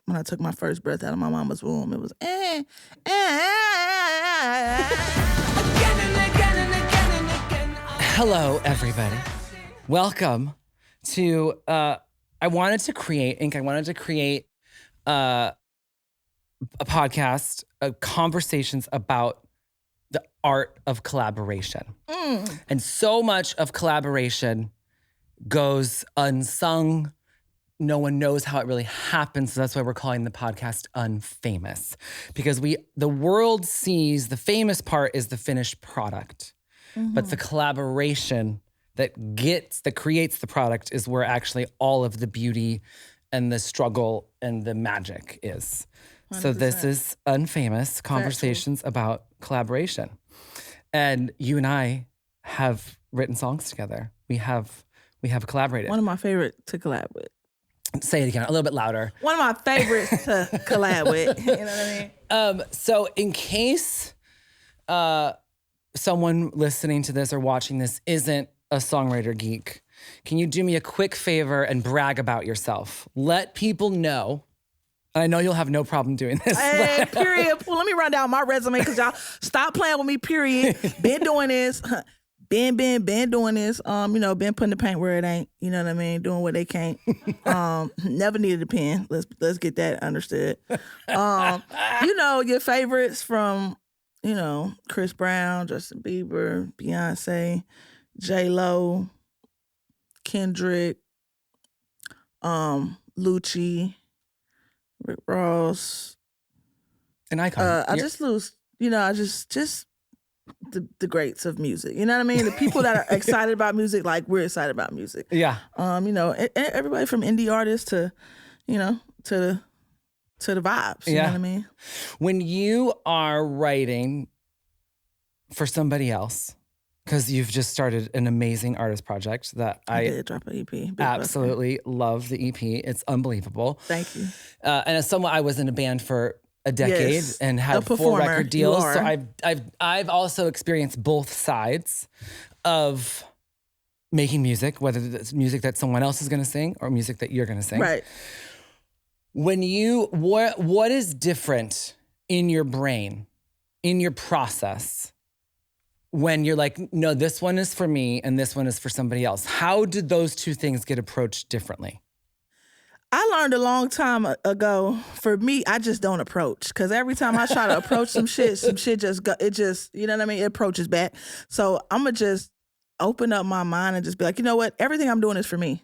when I took my first breath out of my mama's womb. It was Hello, everybody. Welcome to I wanted to create a podcast of conversations about the art of collaboration. And so much of collaboration goes unsung. No one knows how it really happens. So that's why we're calling the podcast Unfamous. Because the world sees the famous part is the finished product. But the collaboration that creates the product is where actually all of the beauty and the struggle and the magic is. 100%. So this is Unfamous, conversations about collaboration. And you and I have written songs together. We have collaborated. one of my favorite to collab with. Say it again, a little bit louder. One of my favorites to collab with. You know what I mean? So in case someone listening to this or watching this isn't a songwriter geek, can you do me a quick favor and brag about yourself? Let people know. And I know you'll have no problem doing this. Hey, period. Well, let me run down my resume because y'all stop playing with me, period. Been doing this. Been doing this. Been putting the paint where it ain't. You know what I mean? Doing what they can't. Never needed a pen. Let's get that understood. Your favorites from, Chris Brown, Justin Bieber, Beyonce, J-Lo, Kendrick, Lucci, Rick Ross. An icon. I just lose, just the greats of music. You know what I mean? The people that are excited about music, like we're excited about music. Yeah. Everybody from indie artists to the vibes. You know what I mean? When you are writing for somebody else, because you've just started an amazing artist project that I did drop an EP. Absolutely love the EP. It's unbelievable. Thank you. And as someone, I was in a band for a decade and had 4 record deals. So I've also experienced both sides of making music, whether it's music that someone else is going to sing or music that you're going to sing. Right. When what is different in your brain, in your process, when you're like, no, this one is for me and this one is for somebody else? How did those two things get approached differently? I learned a long time ago, for me, I just don't approach. Because every time I try to approach some shit just, you know what I mean? It approaches back. So I'm going to just open up my mind and just be like, you know what? Everything I'm doing is for me.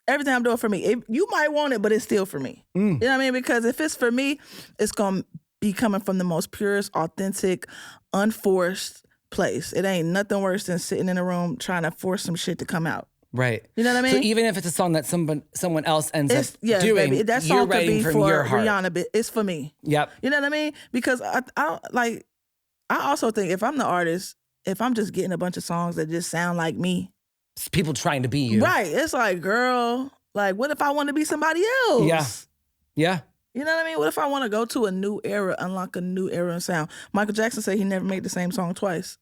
Everything I'm doing for me. You might want it, but it's still for me. You know what I mean? Because if it's for me, it's going to be coming from the most purest, authentic, unforced place. It ain't nothing worse than sitting in a room trying to force some shit to come out. Right. You know what I mean? So even if it's a song that someone else ends up doing, baby, that song you're could writing be from for your heart. Rihanna, but it's for me. Yep. You know what I mean? Because I also think if I'm the artist, if I'm just getting a bunch of songs that just sound like me. It's people trying to be you. Right. It's like, girl, like, what if I want to be somebody else? Yeah. Yeah. You know what I mean? What if I want to go to a new era, unlock a new era in sound? Michael Jackson said he never made the same song twice.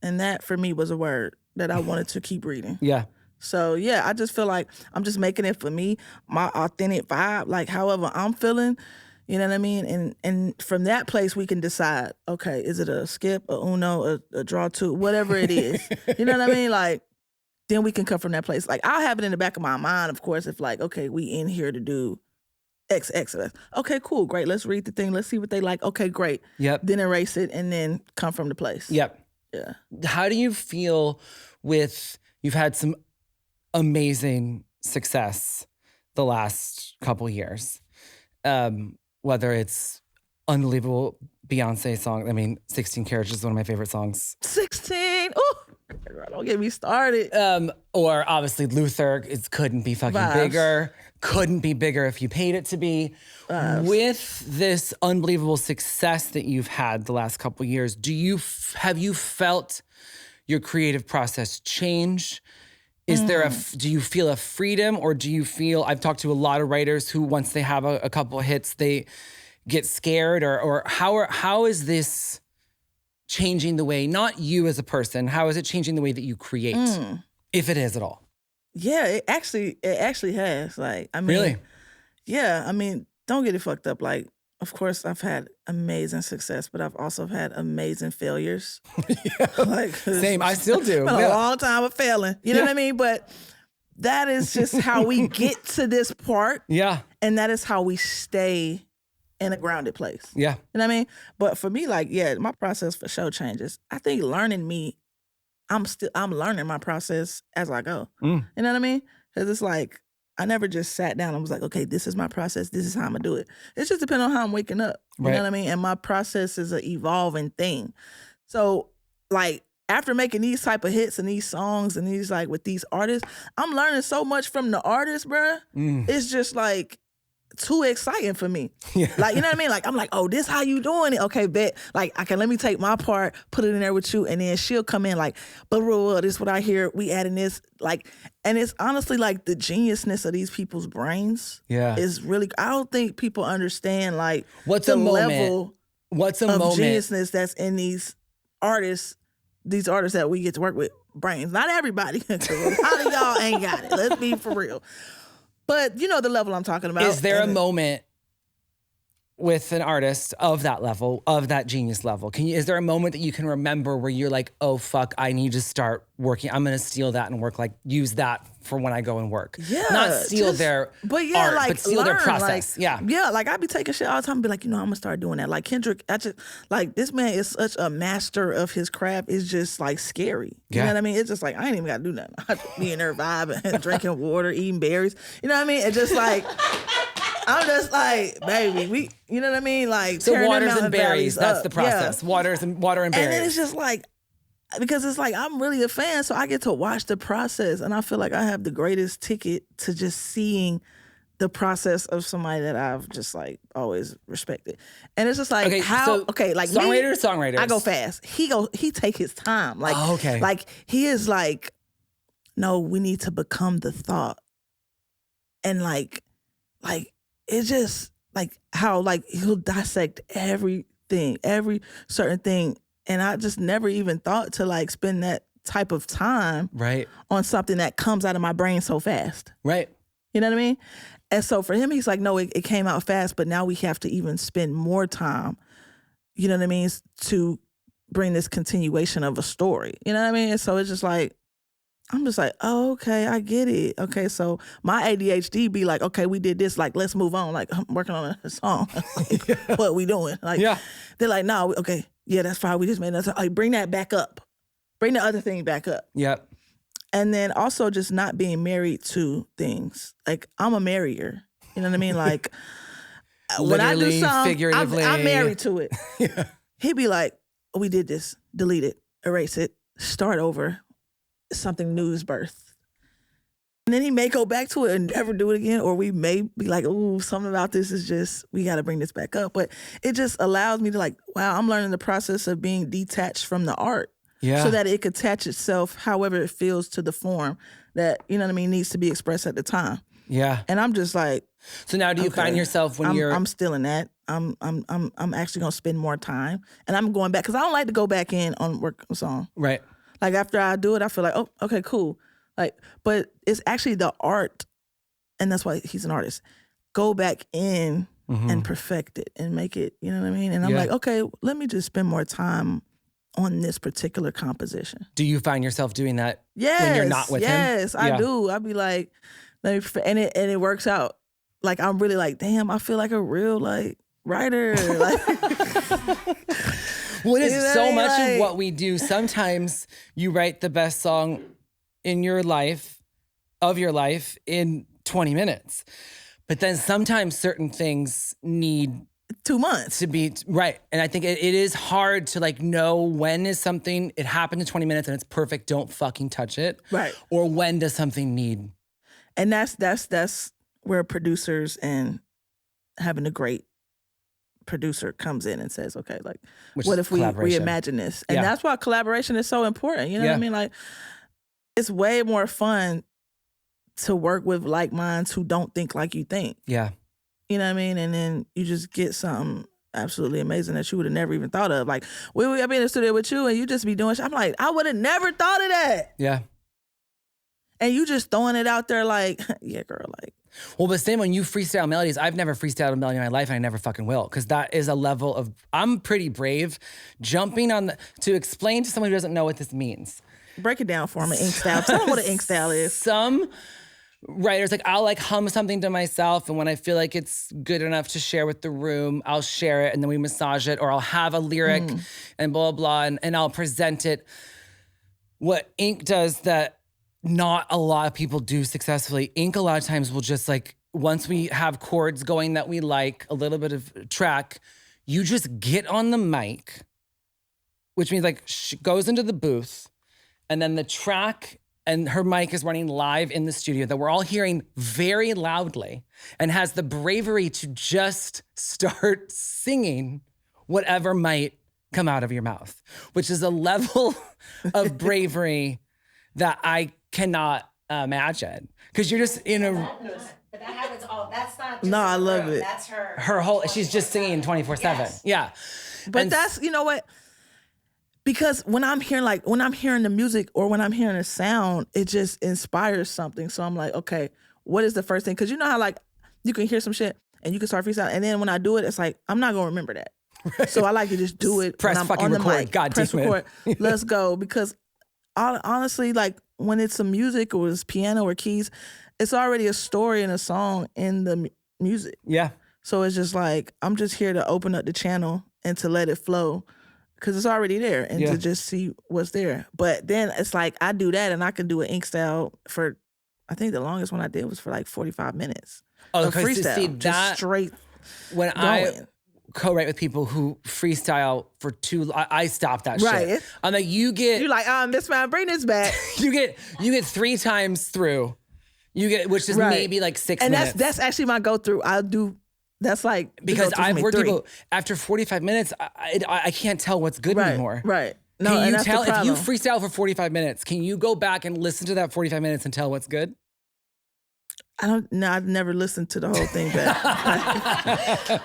And that, for me, was a word that I wanted to keep reading. Yeah. So, yeah, I just feel like I'm just making it for me, my authentic vibe, like however I'm feeling, you know what I mean? And from that place, we can decide, okay, is it a skip, a uno, a draw two, whatever it is. You know what I mean? Like, then we can come from that place. Like, I'll have it in the back of my mind, of course, if like, okay, we in here to do X. Okay, cool, great. Let's read the thing. Let's see what they like. Okay, great. Yep. Then erase it and then come from the place. Yep. Yeah. How do you feel you've had some amazing success the last couple years, whether it's unbelievable Beyonce song. I mean, 16 Carriages is one of my favorite songs. 16. Ooh. Don't get me started. Or obviously Luther, it couldn't be fucking Vibes. bigger. Couldn't be bigger if you paid it to be. With this unbelievable success that you've had the last couple of years, have you felt your creative process change? Is there do you feel a freedom, or do you feel, I've talked to a lot of writers who once they have a couple of hits, they get scared, or how is this changing the way, not you as a person, how is it changing the way that you create, if it is at all? Yeah, it actually has. Like, I mean, really? yeah, I mean, don't get it fucked up. Like, of course, I've had amazing success, but I've also had amazing failures. Like, Same, I still do. Been a long time of failing. You know what I mean? But that is just how we get to this part. Yeah. And that is how we stay in a grounded place. Yeah. You know what I mean? But for me, like, yeah, my process for show changes. I think learning me, I'm learning my process as I go. You know what I mean? Because it's like, I never just sat down and was like, okay, this is my process. This is how I'm going to do it. It's just depending on how I'm waking up. You know what I mean? And my process is an evolving thing. So, like, after making these type of hits and these songs and these, like, with these artists, I'm learning so much from the artists, bruh. It's just, like, too exciting for me. Yeah. Like, you know what I mean? Like, I'm like, oh, this how you doing it? Okay, bet. Like, okay, let me take my part, put it in there with you, and then she'll come in like, but this is what I hear. We adding this. Like, and it's honestly like the geniusness of these people's brains is really, I don't think people understand like what's a level of moment geniusness that's in these artists that we get to work with brains. Not everybody. A lot of y'all ain't got it. Let's be for real. But you know the level I'm talking about. Is there a moment with an artist of that level, of that genius level? Is there a moment that you can remember where you're like, oh fuck, I need to start working. I'm gonna steal that and work, like use that for when I go and work. Yeah. Not steal their art, like, but steal their process. Like, yeah, like I be taking shit all the time and be like, you know, I'm gonna start doing that. Like Kendrick, like this man is such a master of his craft. It's just like scary. You know what I mean? It's just like, I ain't even gotta do nothing. I just be in there vibing, drinking water, eating berries. You know what I mean? It's just like, I'm just like, baby, you know what I mean? Like, so waters and berries, that's the process. Yeah. Water and berries. And then it's just like, because it's like, I'm really a fan, so I get to watch the process. And I feel like I have the greatest ticket to just seeing the process of somebody that I've just like always respected. And it's just like, like songwriters. I go fast. He take his time. Like, like he is like, no, we need to become the thought. And like, it's just like how like he'll dissect everything, every certain thing. And I just never even thought to like spend that type of time on something that comes out of my brain so fast. Right. You know what I mean? And so for him, he's like, no, it came out fast, but now we have to even spend more time, you know what I mean, to bring this continuation of a story. You know what I mean? And so it's just like, I'm just like, oh, okay, I get it. Okay, so my ADHD be like, okay, we did this, like, let's move on. Like, I'm working on a song. Like, what we doing? Like, they're like, no, okay, yeah, that's fine. We just made that. Like, bring that back up. Bring the other thing back up. Yep. And then also just not being married to things. Like, I'm a marrier. You know what I mean? Like, when I do something, I'm married to it. He'd be like, oh, we did this, delete it, erase it, start over. Something new is birthed. And then he may go back to it and never do it again, or we may be like, ooh, something about this is just, we got to bring this back up. But it just allows me to like, wow, I'm learning the process of being detached from the art so that it could attach itself however it feels to the form that, you know what I mean, needs to be expressed at the time. Yeah. And I'm just like, so now do you find yourself when I'm still in that. I'm actually going to spend more time, and I'm going back because I don't like to go back in on work a song. Right. Like after I do it, I feel like, oh, okay, cool. Like, but it's actually the art, and that's why he's an artist. Go back in and perfect it and make it, you know what I mean? And I'm like, okay, let me just spend more time on this particular composition. Do you find yourself doing that when you're not with him? Yes, I do. I'd be like, and it works out. Like, I'm really like, damn, I feel like a real like writer. Like, well, it is so much of what we do. Sometimes you write the best song in your life, in 20 minutes. But then sometimes certain things need 2 months to be right. And I think it is hard to like know when is something, it happened in 20 minutes and it's perfect, don't fucking touch it. Right. Or when does something need? And that's where producers and having a great producer comes in and says, okay, like, what if we reimagine this? And that's why collaboration is so important. You know what I mean? Like, it's way more fun to work with like minds who don't think like you think. Yeah. You know what I mean? And then you just get something absolutely amazing that you would have never even thought of. Like, I'll be in the studio with you and you just be doing shit. I'm like, I would have never thought of that. Yeah. And you just throwing it out there like, yeah, girl, like. Well, but same when you freestyle melodies, I've never freestyled a melody in my life and I never fucking will. Cause that is a level of, I'm pretty brave jumping on to explain to someone who doesn't know what this means. Break it down for me, ink style. Tell them what an ink style is. Some writers, like I'll like hum something to myself, and when I feel like it's good enough to share with the room, I'll share it and then we massage it, or I'll have a lyric and blah, blah, blah, and I'll present it. What ink does that not a lot of people do successfully, ink a lot of times will just like, once we have chords going that we like, a little bit of track, you just get on the mic, which means like goes into the booth, and then the track and her mic is running live in the studio that we're all hearing very loudly, and has the bravery to just start singing whatever might come out of your mouth, which is a level of bravery that I cannot imagine. Because you're just in a... But that happens all, that's not just No, I love room. it. That's her. Her whole, she's just singing 24/7. Yes. Yeah. But And that's, you know what? Because when I'm hearing the music or when I'm hearing a sound, it just inspires something. So I'm like, okay, what is the first thing? Because you know how like you can hear some shit and you can start freestyling, and then when I do it, it's like I'm not gonna remember that. Right. So I like to just do it. Press when I'm fucking on the record. mic. God Press damn it. record. Let's go. Because honestly, like when it's some music or it's piano or keys, it's already a story and a song in the music. Yeah. So it's just like I'm just here to open up the channel and to let it flow. Because it's already there, and to just see what's there. But then it's like I do that, and I can do an ink style for, I think the longest one I did was for like 45 minutes. Oh, of freestyle, see, just that, straight when going. I co-write with people who freestyle for I stop that Right. shit. I'm like, you get... You're like, this man, bring this back. you get 3 times through. You get, which is maybe like 6 and minutes. And that's actually my go-through. I'll do... That's like because I've worked people after 45 minutes. I can't tell what's good anymore. Right. No, can you that's tell the if you problem. freestyle for 45 minutes? Can you go back and listen to that 45 minutes and tell what's good? I've never listened to the whole thing back.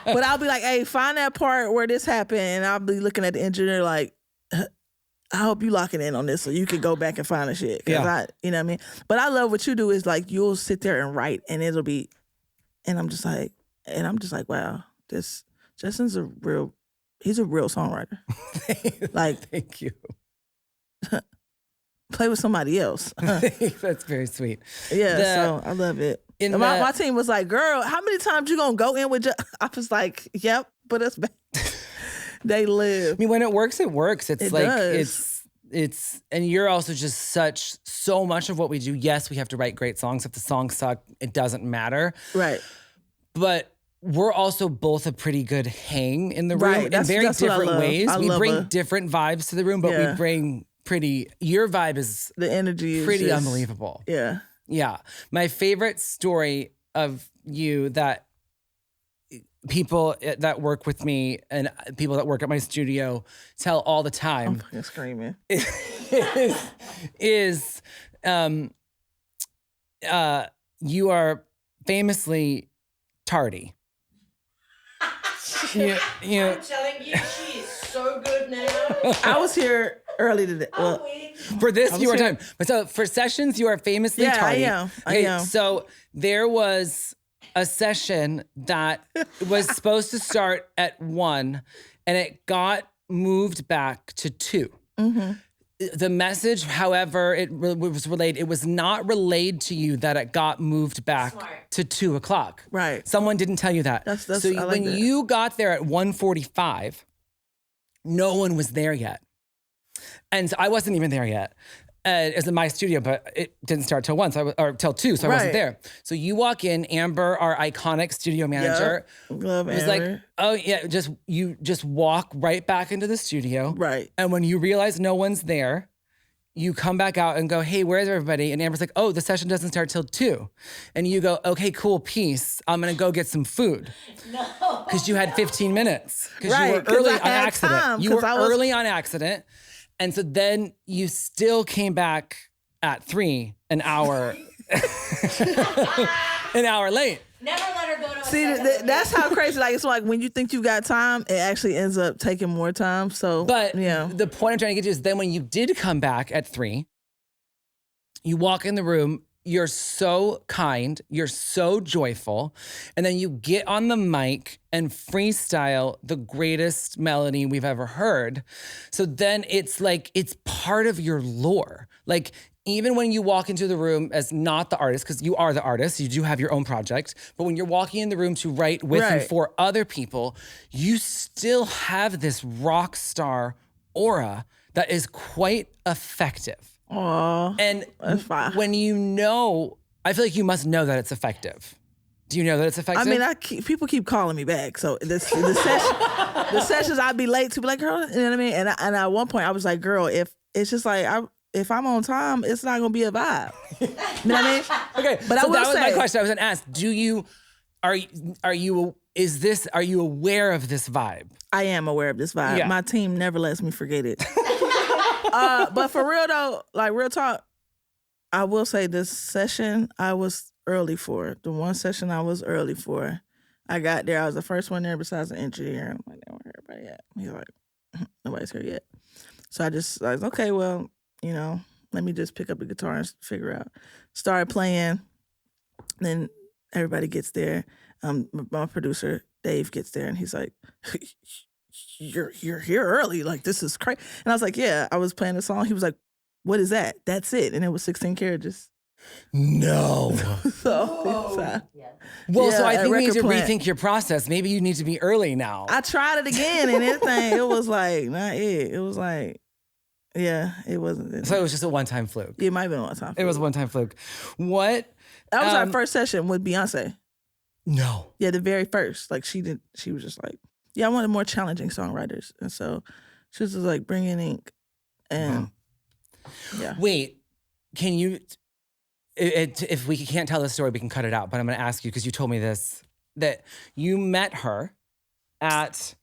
But I'll be like, hey, find that part where this happened, and I'll be looking at the engineer like, I hope you locking in on this so you can go back and find the shit. You know what I mean? But I love what you do is like you'll sit there and write, and it'll be, and I'm just like, wow, Justin's he's a real songwriter. Like, thank you. Play with somebody else. That's very sweet. Yeah, so I love it. My team was like, girl, how many times you gonna go in with I was like, yep, put us back. They live. I mean, when it works, it works. It's it like, does. it's, and you're also just so much of what we do. Yes, we have to write great songs. If the songs suck, it doesn't matter. Right. But we're also both a pretty good hang in the room in very different ways. We bring different vibes to the room, but we bring your vibe is the energy is pretty just, unbelievable. Yeah. Yeah. My favorite story of you that people that work with me and people that work at my studio tell all the time. I'm fucking screaming. is you are famously tardy. I'm telling you, she is so good now. I was here early today. Well, for this, you were time. But so for sessions, you are famously tardy. I am. So there was a session that was supposed to start at 1, and it got moved back to 2. Mm-hmm. The message, however, it was relayed. It was not relayed to you that it got moved back to 2 o'clock. Right. Someone didn't tell you that. That's so when you got there at 1:45, no one was there yet. And so I wasn't even there yet. It was in my studio, but it didn't start till 1, or till 2, so I wasn't there. So you walk in, Amber, our iconic studio manager, love was Amber. like, oh yeah, you just walk right back into the studio. Right. And when you realize no one's there, you come back out and go, hey, where's everybody? And Amber's like, oh, the session doesn't start till 2. And you go, okay, cool, peace. I'm gonna go get some food. No. Because you had 15 minutes. Because Right, you were 'cause early I on had accident. time, You 'cause were I was- early on accident. And so then you still came back at 3, an hour, an hour late. Never let her go to a See, second that's how crazy. Like it's like when you think you got time, it actually ends up taking more time. So, But yeah, the point I'm trying to get to is then when you did come back at 3, You walk in the room, you're so kind, you're so joyful, and then you get on the mic and freestyle the greatest melody we've ever heard. So then it's like, it's part of your lore. Like, even when you walk into the room as not the artist, because you are the artist, you do have your own project, but when you're walking in the room to write with and for other people, you still have this rock star aura that is quite effective. Oh, and that's fine. When you know, I feel like you must know that it's effective. Do you know that it's effective? I mean, people keep calling me back. So the sessions I'd be late to be like, girl, you know what I mean? And at one point I was like, girl, if it's just like, if I'm on time, it's not gonna be a vibe. You know what I mean? Okay, but so I will that was say, my question. I was gonna ask, are you aware of this vibe? I am aware of this vibe. Yeah. My team never lets me forget it. But for real though, like real talk, I will say this session I was early for. The one session I was early for. I got there, I was the first one there besides the engineer. I'm like, where everybody at? He's like, nobody's here yet. So I was okay, well, you know, let me just pick up the guitar and figure out. Started playing, then everybody gets there. My producer, Dave, gets there and he's like, you're here early, like this is crazy. And I was like, yeah, I was playing the song. He was like, what is that? That's it. And it was 16 Carriages. No. So So I think we need to plant. rethink your process. Maybe you need to be early now. I tried it again and everything. It was like, not it. It was like, yeah, it wasn't. So it was just a one-time fluke. It might have been one time. It was a one-time fluke. What? That was our first session with Beyonce. No. Yeah, the very first. Like she was just like, yeah, I wanted more challenging songwriters. And so she was just like, bring in ink. And yeah. Wait, can you, if we can't tell the story, we can cut it out. But I'm going to ask you, because you told me this, that you met her at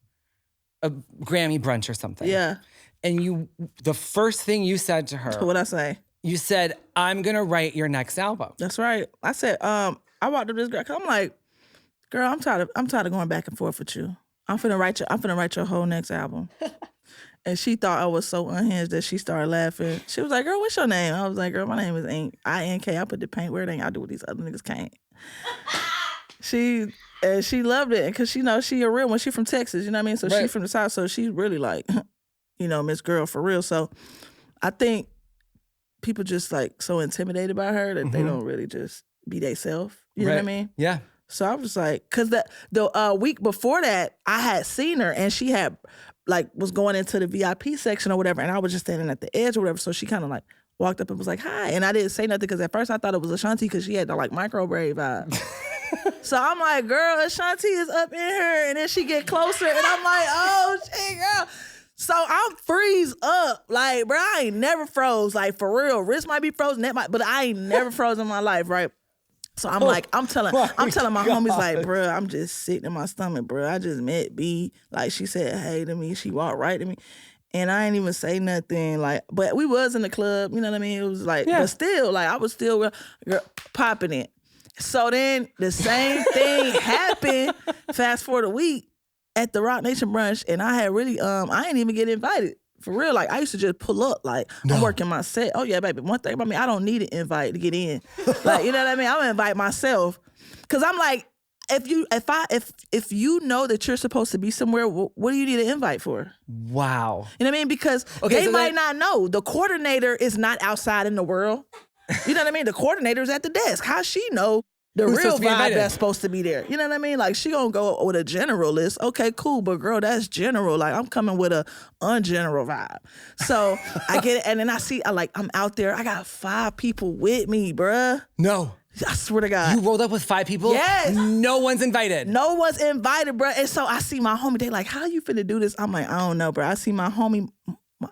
a Grammy brunch or something. Yeah. And the first thing you said to her. What'd I say? You said, I'm going to write your next album. That's right. I said, I walked up to this girl, 'cause I'm like, girl, I'm tired of going back and forth with you. I'm finna write your whole next album. And she thought I was so unhinged that she started laughing. She was like, girl, what's your name? I was like, girl, my name is Ink. I-N-K. I put the paint where it ain't. I do what these other niggas can't. She loved it because she knows she a real one. She from Texas, you know what I mean? So she from the South, so she's really like, you know, Miss Girl for real. So I think people just like so intimidated by her that they don't really just be they self. You know what I mean? Yeah. So I was like, because the week before that, I had seen her and she had was going into the VIP section or whatever, and I was just standing at the edge or whatever. So she kind of like walked up and was like, hi. And I didn't say nothing because at first I thought it was Ashanti because she had the like micro braid vibe. So I'm like, girl, Ashanti is up in her. And then she get closer and I'm like, oh shit, girl. So I'm freeze up. Like, bro, I ain't never froze. Like, for real. Wrist might be frozen, but I ain't never froze in my life, right? So I'm like, I'm telling my homies, like, bro, I'm just sitting in my stomach, bro. I just met B. Like, she said hey to me. She walked right to me. And I ain't even say nothing. Like, but we was in the club, you know what I mean? It was like, but still, like, I was still popping it. So then the same thing happened, fast forward a week, at the Rock Nation brunch, and I had really, I ain't even get invited. For real, like, I used to just pull up, like, I'm working my set. Oh, yeah, baby, one thing about me, I don't need an invite to get in. Like, you know what I mean? I'm gonna invite myself. Because I'm like, if you know that you're supposed to be somewhere, what do you need an invite for? Wow. You know what I mean? Because they might not know. The coordinator is not outside in the world. You know what I mean? The coordinator's at the desk. How she know the real vibe that's supposed to be there? You know what I mean? Like, she gonna go with a general list. Okay, cool, but girl, that's general. Like, I'm coming with a ungeneral vibe. So I get it, and then I'm out there. I got 5 people with me, bruh. No. I swear to God. You rolled up with 5 people? Yes. No one's invited. No one's invited, bruh. And so I see my homie, they like, how you finna do this? I'm like, I don't know, bruh. I see my homie,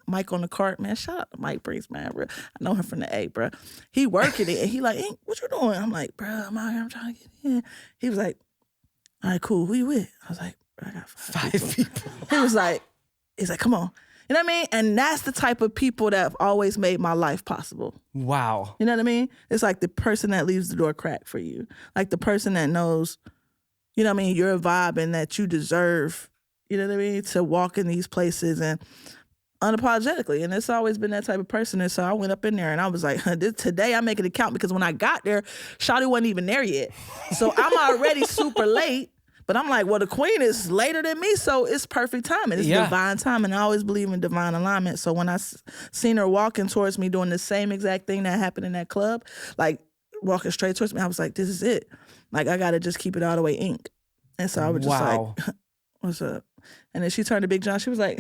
Mike on the cart, man. Shout out to Mike Breeze, man, bro. I know him from the A, bro. He working it, and he like, hey, what you doing? I'm like, bro, I'm out here, I'm trying to get in. He was like, all right, cool. Who you with? I was like, bro, I got 5 people. He's like, come on. You know what I mean? And that's the type of people that have always made my life possible. Wow. You know what I mean? It's like the person that leaves the door cracked for you. Like the person that knows, you know what I mean, you're a vibe and that you deserve, you know what I mean, to walk in these places. And unapologetically, and it's always been that type of person. And so I went up in there and I was like, today I'm making it count, because when I got there, Shawty wasn't even there yet. So I'm already super late. But I'm like, well, the queen is later than me, so it's perfect timing. It's divine timing. I always believe in divine alignment. So when I seen her walking towards me doing the same exact thing that happened in that club, like walking straight towards me, I was like, this is it. Like, I got to just keep it all the way ink. And so I was just like, what's up? And then she turned to Big John. She was like,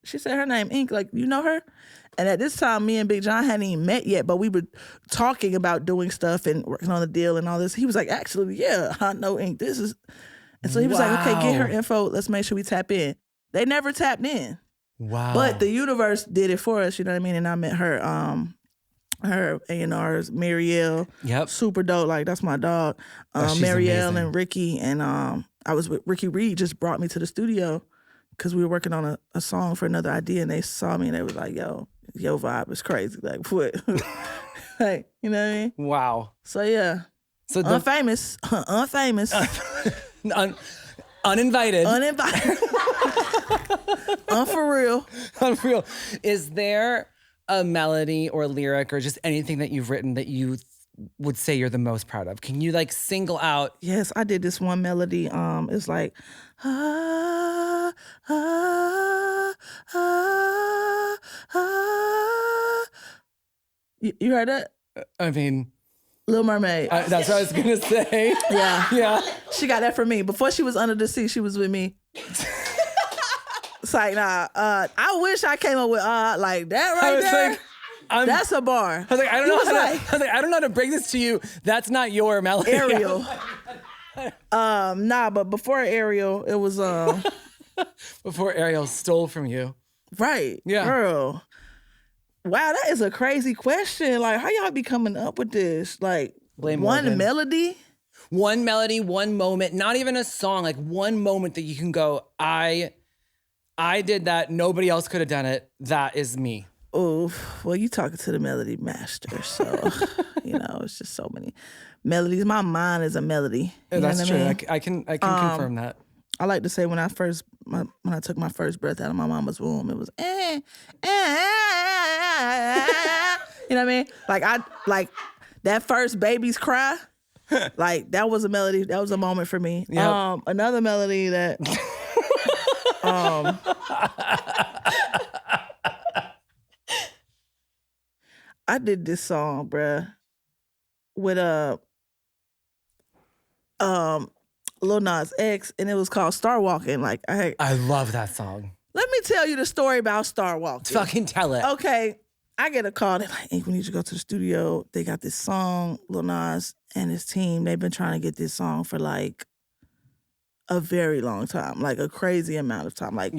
she said her name Ink, like, you know her? And at this time, me and Big John hadn't even met yet, but we were talking about doing stuff and working on the deal and all this. He was like, actually, yeah, I know Ink. This is... And so he was like, okay, get her info. Let's make sure we tap in. They never tapped in. Wow. But the universe did it for us, you know what I mean? And I met her A&Rs, Marielle. Yep. Super dope. Like, that's my dog. Marielle and Ricky. And I was with Ricky Reed, just brought me to the studio because we were working on a song for another idea. And they saw me and they was like, yo, your vibe is crazy. Like, what? Like, you know what I mean? Wow. So, yeah. So unfamous. Uninvited. For real. For real. Is there a melody or lyric or just anything that you've written that you would say you're the most proud of? Can you like single out? Yes, I did this one melody. It's like, ah, ah, ah, ah. You heard that? I mean, Little Mermaid. That's what I was gonna say. Yeah. Yeah. She got that from me. Before she was under the sea, she was with me. It's like, nah, I wish I came up with like that right there. Like, that's a bar. I was like, I don't know how to bring this to you. That's not your melody. Ariel. Nah, but before Ariel, it was before Ariel stole from you. Right. Yeah. Girl. Wow, that is a crazy question. Like, how y'all be coming up with this? Like, one melody? One melody, one moment, not even a song, like one moment that you can go, I did that. Nobody else could have done it. That is me. Oh, well, you talking to the melody master. So, it's just so many melodies. My mind is a melody. That's true. I can confirm that. I like to say when I took my first breath out of my mama's womb, it was you know what I mean? Like that first baby's cry, like that was a melody. That was a moment for me. Yep. Another melody that I did this song, bruh, with Lil Nas X, and it was called Star Walking. Like, I love that song. Let me tell you the story about Star Walking. Fucking tell it. Okay, I get a call. They're like, Ink, we need you to go to the studio. They got this song, Lil Nas and his team. They've been trying to get this song for like a very long time, like a crazy amount of time, like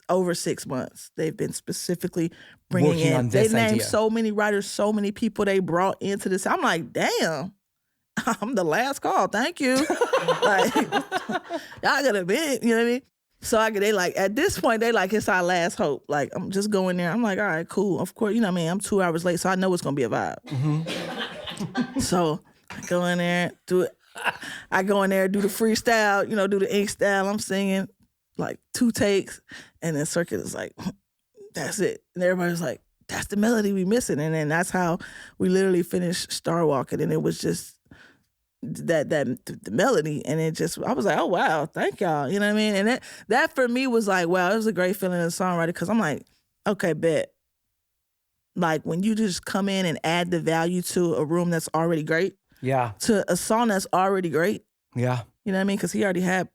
over 6 months. They've been specifically bringing working on They this named idea. so many writers, so many people they brought into this. I'm like, damn. I'm the last call. Thank you. Like, y'all gotta be, you know what I mean? So they like, at this point, they like, it's our last hope. Like, I'm just going there. I'm like, all right, cool. Of course, you know what I mean? I'm 2 hours late, so I know it's gonna be a vibe. Mm-hmm. So I go in there, do it. I go in there, do the freestyle, do the Ink style. I'm singing like 2 takes, and then Circuit is like, that's it. And everybody's like, that's the melody we missing. And then that's how we literally finished Star Walking. And it was just the melody, and it just, I was like, oh wow, thank y'all, you know what I mean? And that for me was like, wow, it was a great feeling as a songwriter, because I'm like, okay, bet. Like, when you just come in and add the value to a room that's already great, to a song that's already great, you know what I mean? Because he already had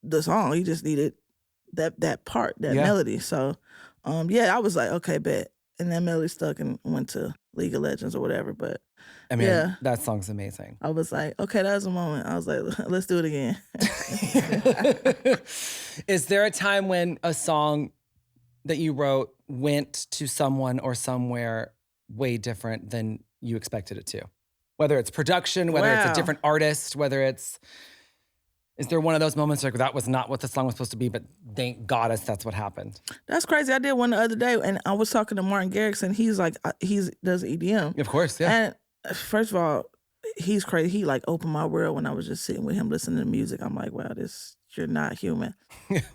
the song, he just needed that part, that melody. So I was like, okay, bet. And that melody stuck and went to League of Legends or whatever. But I mean, that song's amazing. I was like, okay, that was a moment. I was like, let's do it again. Is there a time when a song that you wrote went to someone or somewhere way different than you expected it to? Whether it's production, whether it's a different artist, is there one of those moments like that was not what the song was supposed to be, but thank goddess that's what happened? That's crazy. I did one the other day, and I was talking to Martin Garrix, and he's like, he does EDM. Of course, yeah. And first of all, he's crazy. He like opened my world when I was just sitting with him listening to music. I'm like, wow, you're not human.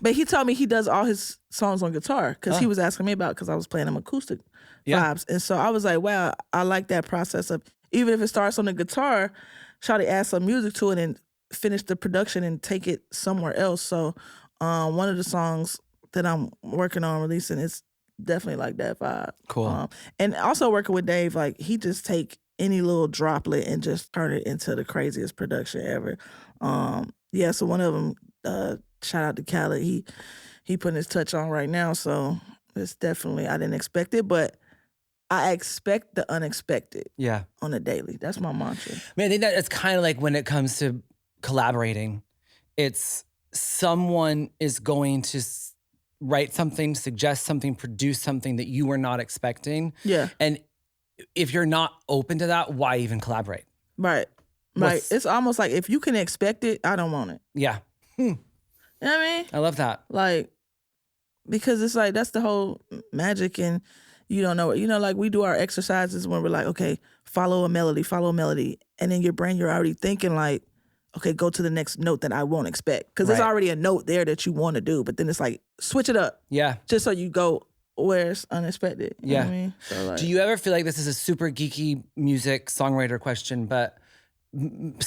But he told me he does all his songs on guitar because he was asking me about because I was playing him acoustic vibes. And so I was like, wow, I like that process of even if it starts on the guitar, try to add some music to it and finish the production and take it somewhere else. So one of the songs that I'm working on releasing is definitely like that vibe. Cool. And also working with Dave, like he just take any little droplet and just turn it into the craziest production ever. Yeah, so one of them, shout out to Khaled, he putting his touch on right now, so it's definitely, I didn't expect it, but I expect the unexpected on a daily. That's my mantra. I mean, I think that it's kind of like when it comes to collaborating, it's someone is going to write something, suggest something, produce something that you were not expecting. Yeah. And if you're not open to that, why even collaborate? Right. Right. It's almost like if you can expect it, I don't want it. Yeah. You know what I mean? I love that. Like, because it's like, that's the whole magic, and you don't know it. You know, like we do our exercises when we're like, okay, follow a melody. And in your brain, you're already thinking like, okay, go to the next note that I won't expect. Because there's already a note there that you want to do. But then it's like, switch it up. Yeah. Just so you go where it's unexpected. You know what I mean? So like, do you ever feel like this is a super geeky music songwriter question, but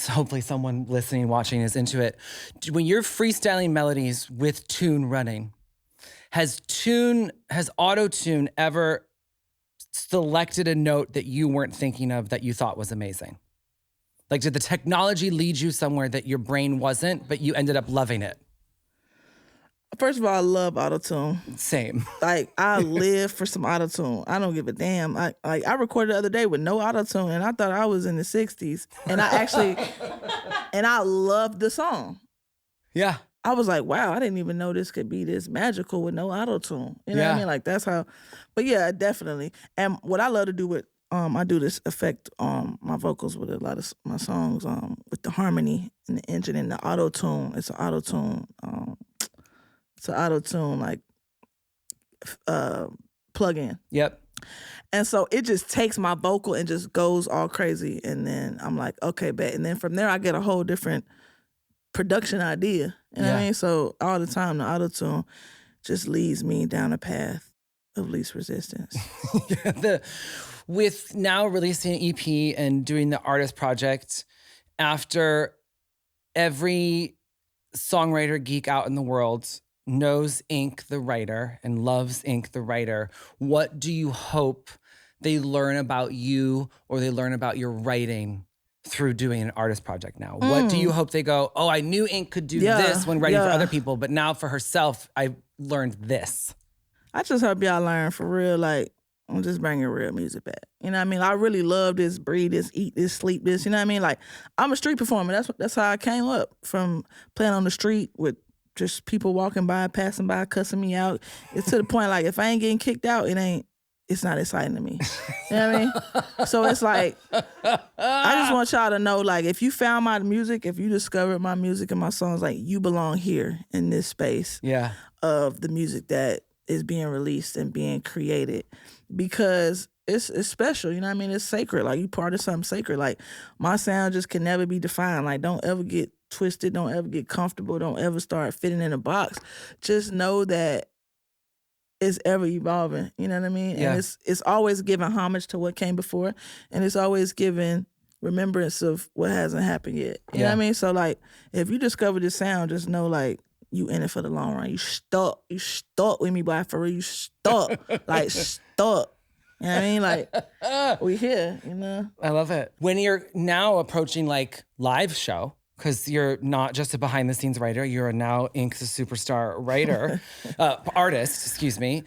hopefully someone listening, watching is into it. When you're freestyling melodies with tune running, has auto-tune ever selected a note that you weren't thinking of that you thought was amazing? Like, did the technology lead you somewhere that your brain wasn't, but you ended up loving it? First of all, I love auto-tune. Same. Like, I live for some auto-tune. I don't give a damn. I recorded the other day with no auto-tune, and I thought I was in the 60s. And I loved the song. Yeah. I was like, wow, I didn't even know this could be this magical with no auto-tune. You know what I mean? Like, that's how, but yeah, definitely. And what I love to do with, I do this effect on my vocals with a lot of my songs, with the harmony and the engine and the auto-tune. It's an auto-tune, like plug-in. Yep. And so it just takes my vocal and just goes all crazy. And then I'm like, okay, bet. And then from there, I get a whole different production idea. You know what I mean? So all the time, the auto-tune just leads me down a path of least resistance. With now releasing an EP and doing the artist project, after every songwriter geek out in the world knows Ink the writer and loves Ink the writer, what do you hope they learn about you or they learn about your writing through doing an artist project now? What do you hope they go, oh, I knew Ink could do this when writing for other people, but now for herself, I learned this? I just hope y'all learn for real, like, I'm just bringing real music back. You know what I mean? I really love this, breathe this, eat this, sleep this. You know what I mean? Like, I'm a street performer. That's how I came up, from playing on the street with just people walking by, passing by, cussing me out. It's to the point, like, if I ain't getting kicked out, it's not exciting to me. You know what I mean? So it's like, I just want y'all to know, like, if you found my music, if you discovered my music and my songs, like, you belong here in this space of the music that is being released and being created, because it's special. You know what I mean? It's sacred. Like, you part of something sacred. Like, my sound just can never be defined. Like, don't ever get twisted. Don't ever get comfortable. Don't ever start fitting in a box. Just know that it's ever evolving. You know what I mean? Yeah. And it's always giving homage to what came before, and it's always giving remembrance of what hasn't happened yet. You know what I mean? So, like, if you discover this sound, just know, like, you in it for the long run. You stuck with me, boy, for real. You stuck. Like, stuck. You know what I mean? Like, we here, you know? I love it. When you're now approaching, like, live show, because you're not just a behind the scenes writer, you're now Ink the superstar writer, artist, excuse me.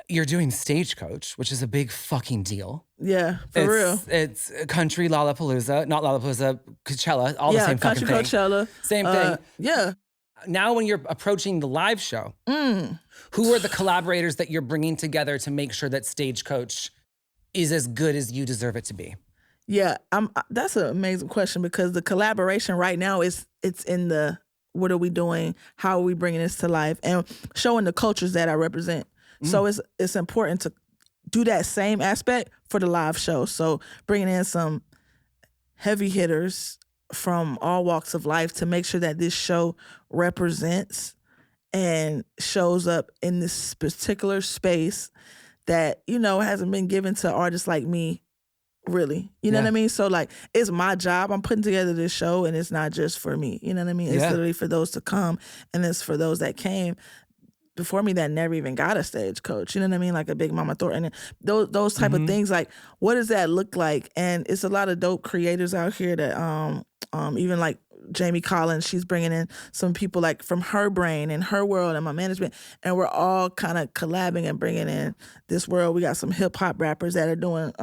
You're doing Stagecoach, which is a big fucking deal. Yeah, for real. It's country Lollapalooza, not Lollapalooza, Coachella, all the same fucking thing. Yeah, country Coachella. Same thing. Yeah. Now when you're approaching the live show, who are the collaborators that you're bringing together to make sure that Stagecoach is as good as you deserve it to be? Yeah, that's an amazing question, because the collaboration right now it's in the, what are we doing? How are we bringing this to life? And showing the cultures that I represent. So it's important to do that same aspect for the live show. So bringing in some heavy hitters from all walks of life to make sure that this show represents and shows up in this particular space that, you know, hasn't been given to artists like me, really. You know what I mean? So, like, it's my job. I'm putting together this show, and it's not just for me. You know what I mean? It's literally for those to come, and it's for those that came before me that never even got a Stagecoach. You know what I mean? Like a Big Mama Thornton. And those type of things, like, what does that look like? And it's a lot of dope creators out here that, even like Jamie Collins, she's bringing in some people like from her brain and her world and my management, and we're all kind of collabing and bringing in this world. We got some hip hop rappers that are doing,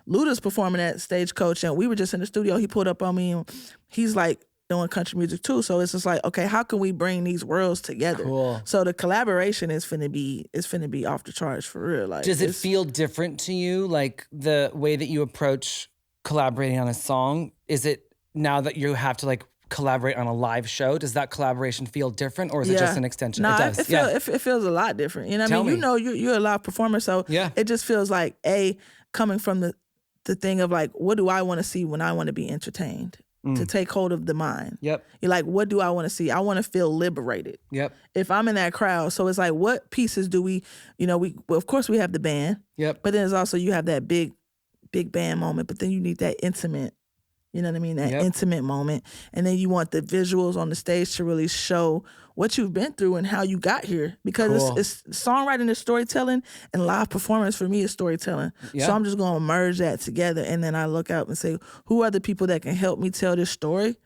Luda's performing at Stagecoach, and we were just in the studio. He pulled up on me, and he's like doing country music too. So it's just like, okay, how can we bring these worlds together? Cool. So the collaboration is finna be off the charts for real. Like, does it feel different to you, like the way that you approach collaborating on a song? Is it now that you have to like collaborate on a live show, does that collaboration feel different, or is it just an extension? No, it does. It feels a lot different. You know what I mean? You know, you're a live performer, so it just feels like coming from the thing of like, what do I want to see when I want to be entertained? To take hold of the mind. Yep. You're like, what do I want to see? I want to feel liberated. Yep. If I'm in that crowd, so it's like, what pieces do we, you know, well, of course we have the band. Yep. But then it's also, you have that big band moment, but then you need that intimate, you know what I mean? That intimate moment. And then you want the visuals on the stage to really show what you've been through and how you got here. Because it's songwriting is storytelling, and live performance for me is storytelling. Yeah. So I'm just going to merge that together. And then I look out and say, who are the people that can help me tell this story?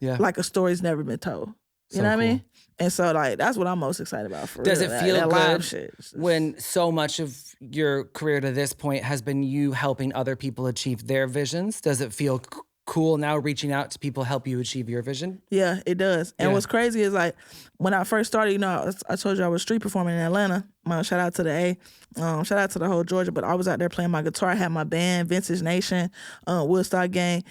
Yeah. Like a story's never been told. You know what I mean? And so, like, that's what I'm most excited about for Does real. it feel that good live shit when so much of your career to this point has been you helping other people achieve their visions? Does it feel cool now reaching out to people help you achieve your vision? Yeah, it does. And what's crazy is, like, when I first started, you know, I told you I was street performing in Atlanta. Shout out to the A. Shout out to the whole Georgia. But I was out there playing my guitar. I had my band, Vintage Nation, Woodstock Gang.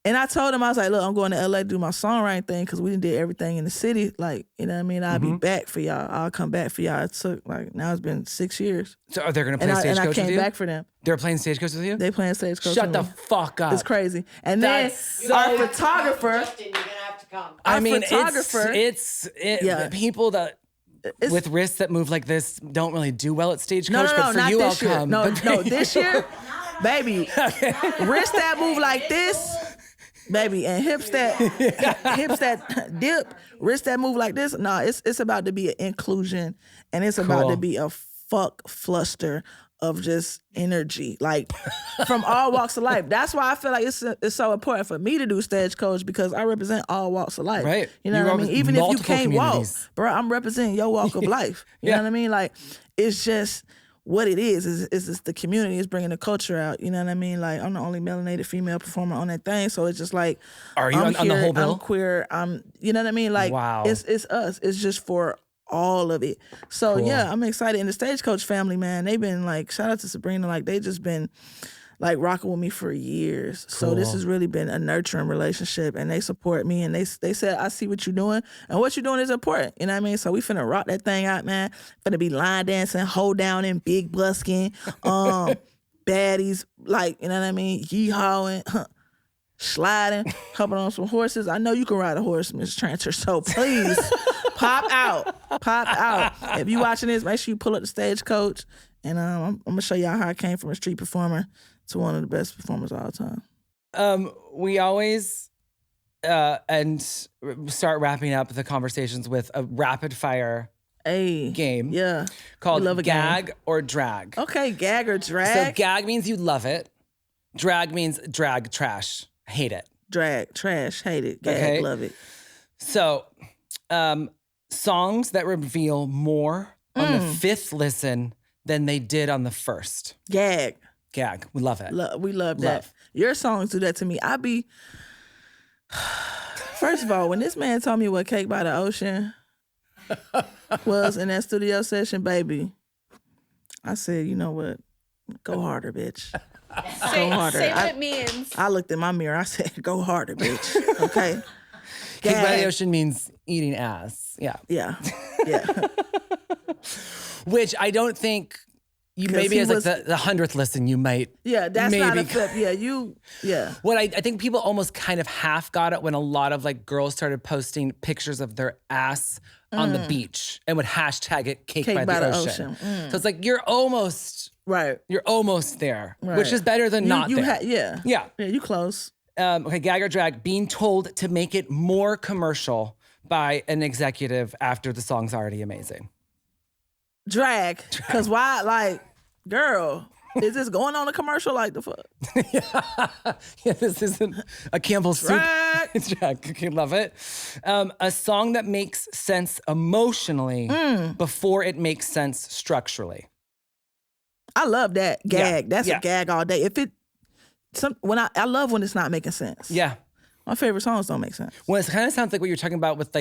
And I told him, I was like, look, I'm going to LA to do my songwriting thing because we done did everything in the city. Like, you know what I mean? I'll be back for y'all. I'll come back for y'all. It took, like, now it's been 6 years. So are they going to play Stagecoach with you? And I came back for them. They're playing Stagecoach with you? They playing Stagecoach Shut with the me. fuck up. It's crazy. And That's then our photographer. Justin, you're gonna have to come. I mean, photographer- people that with wrists that move like this don't really do well at Stagecoach, No, but for not you, this I'll year. come. No, But- no, this year, baby, wrist that move like this, baby, and hips that dip, wrist that move like this. No, it's about to be an inclusion, and it's about to be a fuck fluster of just energy, like from all walks of life. That's why I feel like it's so important for me to do Stagecoach, because I represent all walks of life. Right. You know You what I mean? represent Even if you multiple can't walk, communities. bro, I'm representing your walk of life. You know what I mean? Like, it's just what it is just the community is bringing the culture out. You know what I mean? Like, I'm the only melanated female performer on that thing, so it's just like, Are you I'm on the whole bill? I'm queer. You know what I mean? Like, Wow. it's us. It's just for all of it. So yeah, I'm excited. And the Stagecoach family, man, they've been like, shout out to Sabrina, like they just been like rocking with me for years. So this has really been a nurturing relationship, and they support me, and they said, I see what you're doing, and what you're doing is important. You know what I mean? So we finna rock that thing out, man. Finna be line dancing, hold down in big busking, baddies, like, you know what I mean? Yee-hawing, sliding, hopping on some horses. I know you can ride a horse, Miss Tranter, so please pop out. If you watching this, make sure you pull up the Stagecoach, and I'm gonna show y'all how I came from a street performer to one of the best performers of all time. We always and start wrapping up the conversations with a rapid fire game. Yeah. Called We love a Gag game. or Drag. Okay, gag or So drag? gag means you love it. Drag means drag, trash, hate it. Drag, trash, hate it. Gag, Okay. love it. So, songs that reveal more on the fifth listen than they did on the first. Gag. Gag. We love it. We love that. Love. Your songs do that to me. First of all, when this man told me what Cake by the Ocean was in that studio session, baby, I said, you know what? Go harder, bitch. Go harder. Say what it means. I looked in my mirror. I said, go harder, bitch. Okay? Cake by the Gag. Ocean means eating ass. Yeah. Yeah. Which I don't think You 'Cause maybe he as was- like the 100th listen, you might. Yeah, that's not a maybe- flip. Yeah. What I think people almost kind of half got it when a lot of like girls started posting pictures of their ass on the beach and would hashtag it cake, by the ocean. So it's like you're almost there, which is better than not there. Yeah, you close. Okay, gag or drag, being told to make it more commercial by an executive after the song's already amazing. Drag. Because why, like, girl, is this going on a commercial like the fuck? Yeah, this isn't a Campbell's soup. Drag. It's drag. Okay, love it. A song that makes sense emotionally before it makes sense structurally. I love that. Gag. That's Yeah. a gag all day. I love when it's not making sense. Yeah. My favorite songs don't make sense. Well, it kind of sounds like what you're talking about with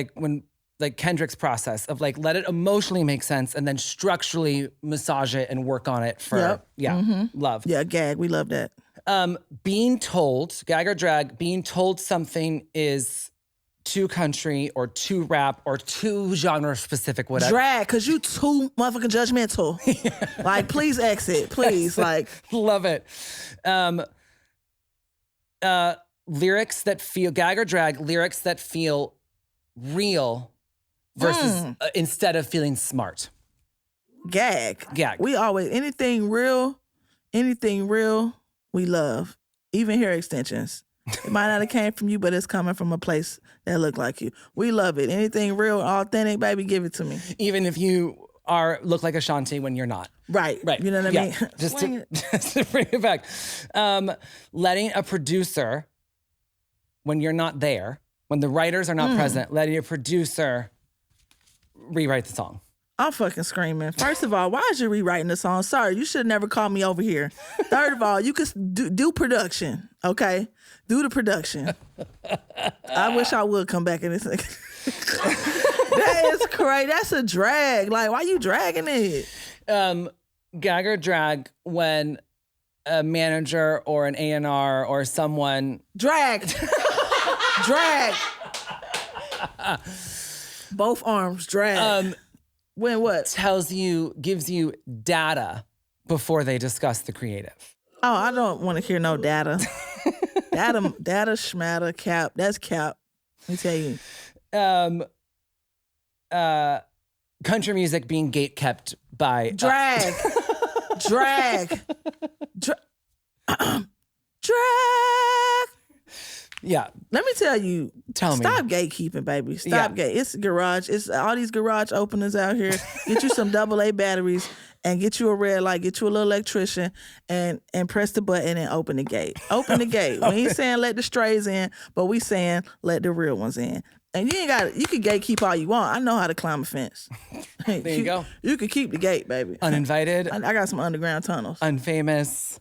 like Kendrick's process of like let it emotionally make sense and then structurally massage it and work on it for love. Yeah, gag. We love that. Being told, gag or drag, being told something is too country or too rap or too genre specific, whatever. Drag, because you too motherfucking judgmental. Like, please exit. Please. Like, Love it. Lyrics that feel, gag or drag, lyrics that feel real versus instead of feeling smart. gag. Gag. We always, anything real, we love. Even hair extensions. It might not have came from you, but it's coming from a place that look like you. We love it. Anything real, authentic, baby, give it to me. Even if you look like Ashanti when you're not. Right. Right. You know what I mean? Just Swing to, it. just to bring it back. Letting a producer, when you're not there, when the writers are not present, letting a producer rewrite the song. I'm fucking screaming. First of all, why is you rewriting the song? Sorry, you should have never called me over here. Third of all, you could do production, okay? Do the production. I wish I would come back in this. That is crazy. That's a drag. Like, why you dragging it? Gag or drag when a manager or an A&R or someone Drag. Drag. Both arms, drag. When what? gives you data before they discuss the creative. Oh, I don't want to hear no data. Data, schmatter, cap. That's cap. Let me tell you. Country music being gate kept by Drag. Drag. Drag. yeah. Let me tell you. Tell me. Stop gatekeeping, baby. Stop gate. It's garage. It's all these garage openers out here. Get you some AA batteries and get you a red light. Get you a little electrician and press the button and open the gate. Open the gate. We ain't saying let the strays in, but we saying let the real ones in. And you can gatekeep all you want. I know how to climb a fence. There you go. You can keep the gate, baby. Uninvited, I got some underground tunnels. unfamous,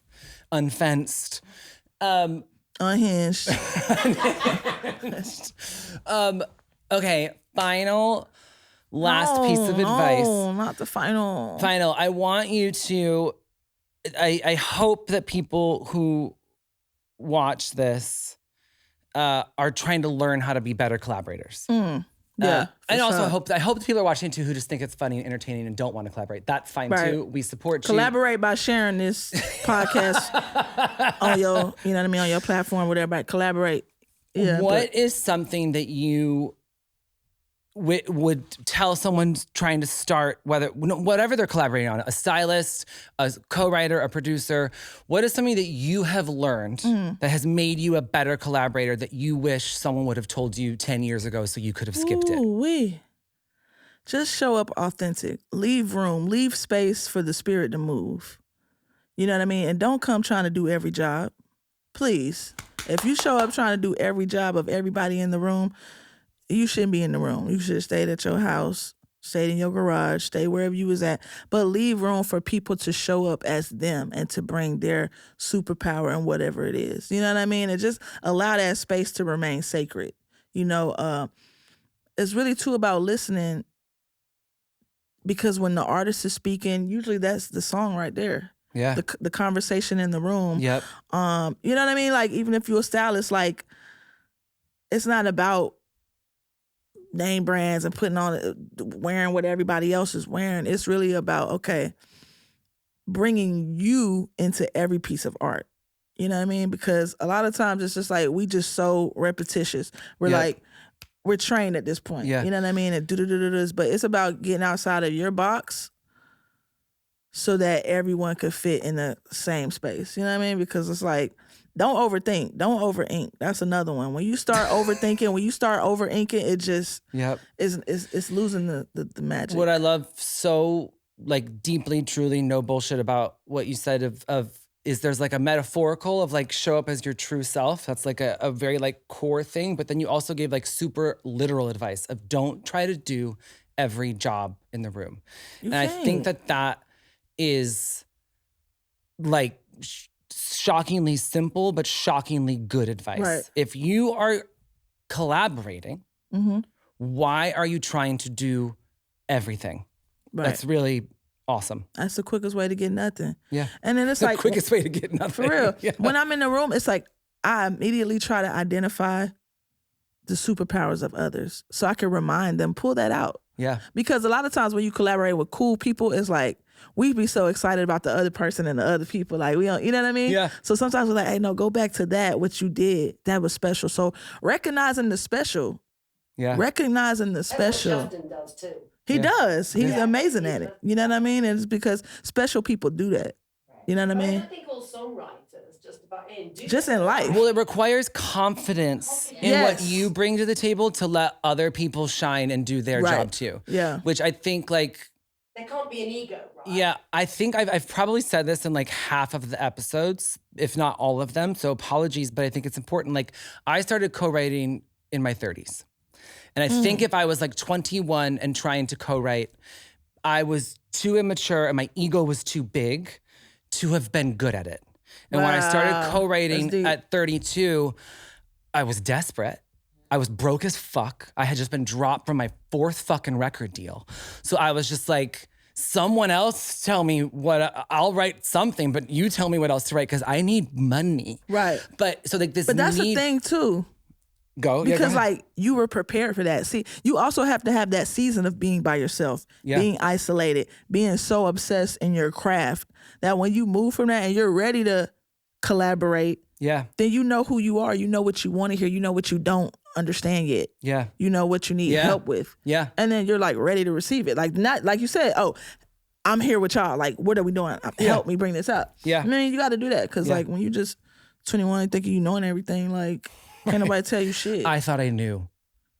unfenced. Unhinged. Okay, last piece of advice. No, not the final. Final. I want you to, I hope that people who watch this are trying to learn how to be better collaborators. Yeah. And for also sure. I hope the people are watching too who just think it's funny and entertaining and don't want to collaborate. That's fine Right. too. We support you. Collaborate by sharing this podcast on your, you know what I mean, on your platform with everybody. Collaborate. Yeah. What is something that you would tell someone trying to start, whatever they're collaborating on, a stylist, a co-writer, a producer, what is something that you have learned that has made you a better collaborator that you wish someone would have told you 10 years ago so you could have skipped it? Just show up authentic. Leave room. Leave space for the spirit to move. You know what I mean? And don't come trying to do every job. Please. If you show up trying to do every job of everybody in the room, you shouldn't be in the room. You should have stayed at your house, stayed in your garage, stay wherever you was at. But leave room for people to show up as them and to bring their superpower and whatever it is. You know what I mean? And just allow that space to remain sacred. You know, it's really too about listening, because when the artist is speaking, usually that's the song right there. Yeah. The conversation in the room. Yep. You know what I mean? Like, even if you're a stylist, like, it's not about name brands and wearing what everybody else is wearing. It's really about, okay, bringing you into every piece of art. You know what I mean? Because a lot of times it's just like we just so repetitious. We're like, we're trained at this point. Yeah. You know what I mean? And but it's about getting outside of your box so that everyone could fit in the same space. You know what I mean? Because it's like, don't overthink. Don't over ink. That's another one. When you start overthinking, when you start over inking, it just it's losing the magic. What I love so like deeply, truly, no bullshit about what you said of is there's like a metaphorical of like show up as your true self. That's like a very like core thing. But then you also gave like super literal advice of don't try to do every job in the room. I think that is like shockingly simple, but shockingly good advice. Right. If you are collaborating, why are you trying to do everything? Right. That's really awesome. That's the quickest way to get nothing. Yeah. And then it's the like quickest way to get nothing. For real. Yeah. When I'm in the room, it's like I immediately try to identify the superpowers of others so I can remind them, pull that out. Yeah. Because a lot of times when you collaborate with cool people, it's like we be so excited about the other person and the other people. Like we don't, you know what I mean? Yeah. So sometimes we're like, hey, no, go back to that, what you did. That was special. So recognizing the special. Yeah. Recognizing the special. That's what Justin does too. He does. He's amazing at it. You know what I mean? And it's because special people do that. You know what I mean? I don't think all songwriters just about just in life. Well, it requires confidence in what you bring to the table to let other people shine and do their job too. Yeah. Which I think like there can't be an ego, right? Yeah, I think I've probably said this in like half of the episodes, if not all of them. So apologies, but I think it's important. Like I started co-writing in my 30s. And I think if I was like 21 and trying to co-write, I was too immature and my ego was too big to have been good at it. And when I started co-writing at 32, I was desperate. I was broke as fuck. I had just been dropped from my 4th fucking record deal. So I was just like, someone else tell me what, I'll write something, but you tell me what else to write because I need money. Right. But so like this But that's the thing too. Go. Because like you were prepared for that. See, you also have to have that season of being by yourself, being isolated, being so obsessed in your craft that when you move from that and you're ready to collaborate, then you know who you are. You know what you want to hear. You know what you don't understand yet. Yeah. You know what you need help with. Yeah. And then you're like ready to receive it. Like not like you said, oh, I'm here with y'all. Like, what are we doing? Help me bring this up. Yeah. I mean, you got to do that because like when you just 21 thinking you knowing everything, like can't nobody tell you shit. I thought I knew.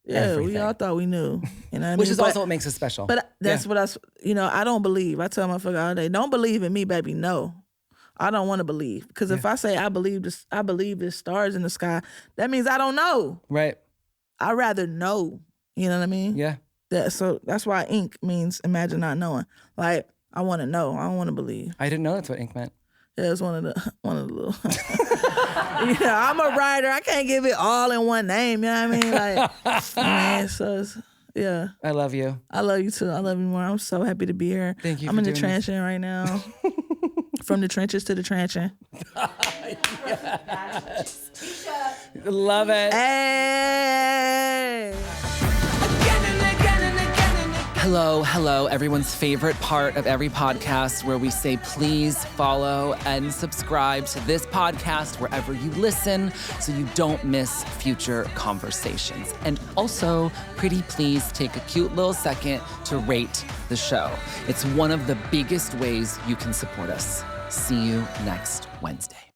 Yeah, everything. we all thought we knew. You know what I mean? Which is also what makes us special. But that's what I don't believe. I tell motherfucker all day, don't believe in me, baby. No. I don't want to believe. Because if I say I believe there's stars in the sky, that means I don't know. Right. I'd rather know. You know what I mean? Yeah. So that's why ink means imagine not knowing. Like, I want to know. I don't want to believe. I didn't know that's what ink meant. Yeah, it's one of the little. I'm a writer. I can't give it all in one name. You know what I mean? Like, man. So it's, I love you. I love you too. I love you more. I'm so happy to be here. Thank you. I'm in the trenching right now. From the trenches to the trenching. Yes. Love it. Hey. Hello, everyone's favorite part of every podcast where we say please follow and subscribe to this podcast wherever you listen so you don't miss future conversations. And also, pretty please take a cute little second to rate the show. It's one of the biggest ways you can support us. See you next Wednesday.